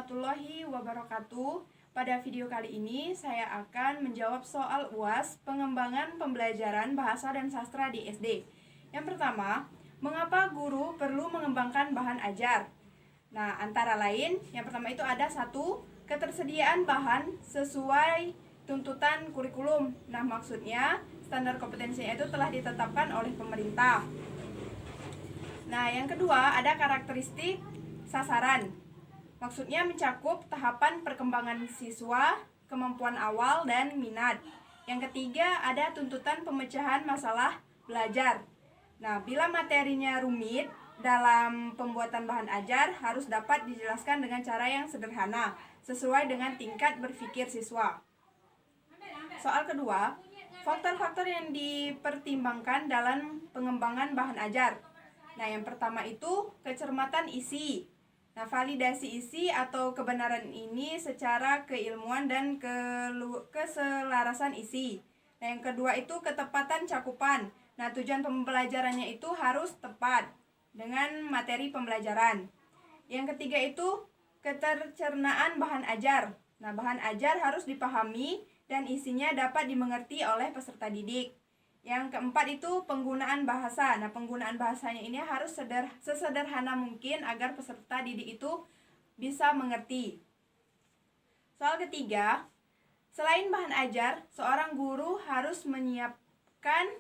warahmatullahi wabarakatuh. Pada video kali ini saya akan menjawab soal UAS pengembangan pembelajaran bahasa dan sastra di SD. Yang pertama, mengapa guru perlu mengembangkan bahan ajar? Nah, antara lain, yang pertama itu ada satu, ketersediaan bahan sesuai tuntutan kurikulum. Nah, maksudnya standar kompetensinya itu telah ditetapkan oleh pemerintah. Nah, yang kedua ada karakteristik sasaran. Maksudnya mencakup tahapan perkembangan siswa, kemampuan awal, dan minat. Yang ketiga ada tuntutan pemecahan masalah belajar. Nah, bila materinya rumit dalam pembuatan bahan ajar harus dapat dijelaskan dengan cara yang sederhana, sesuai dengan tingkat berpikir siswa. Soal kedua, faktor-faktor yang dipertimbangkan dalam pengembangan bahan ajar. Nah, yang pertama itu kecermatan isi. Nah, validasi isi atau kebenaran ini secara keilmuan dan keselarasan isi. Nah, yang kedua itu ketepatan cakupan. Nah, tujuan pembelajarannya itu harus tepat dengan materi pembelajaran. Yang ketiga itu ketercernaan bahan ajar. Nah, bahan ajar harus dipahami dan isinya dapat dimengerti oleh peserta didik. Yang keempat itu penggunaan bahasa. Nah, penggunaan bahasanya ini harus sesederhana mungkin agar peserta didik itu bisa mengerti. Soal ketiga, selain bahan ajar, seorang guru harus menyiapkan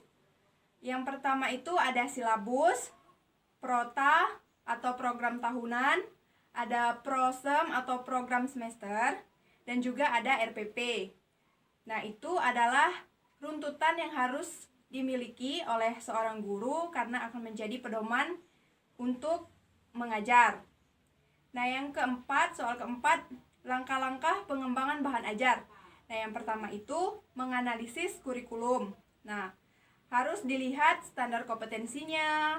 yang pertama itu ada silabus, prota atau program tahunan, ada prosem atau program semester, dan juga ada RPP. Nah, itu adalah runtutan yang harus dimiliki oleh seorang guru karena akan menjadi pedoman untuk mengajar. Nah, yang keempat, soal keempat, langkah-langkah pengembangan bahan ajar. Nah, yang pertama itu menganalisis kurikulum. Nah, harus dilihat standar kompetensinya,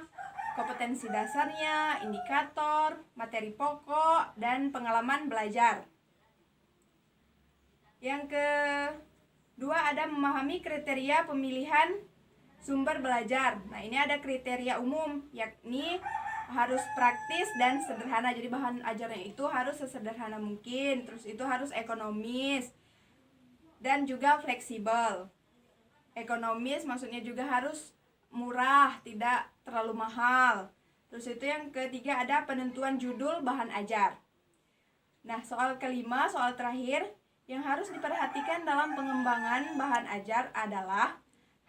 kompetensi dasarnya, indikator, materi pokok, dan pengalaman belajar. Yang kedua ada memahami kriteria pemilihan sumber belajar. Nah, ini ada kriteria umum, yakni harus praktis dan sederhana. Jadi bahan ajarnya itu harus sesederhana mungkin, terus itu harus ekonomis dan juga fleksibel. Ekonomis maksudnya juga harus murah, tidak terlalu mahal. Terus itu yang ketiga ada penentuan judul bahan ajar. Nah, soal kelima, soal terakhir yang harus diperhatikan dalam pengembangan bahan ajar adalah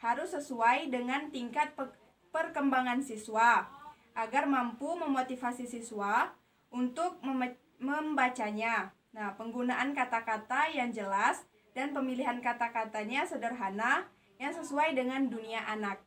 harus sesuai dengan tingkat perkembangan siswa agar mampu memotivasi siswa untuk membacanya. Nah, penggunaan kata-kata yang jelas dan pemilihan kata-katanya sederhana yang sesuai dengan dunia anak.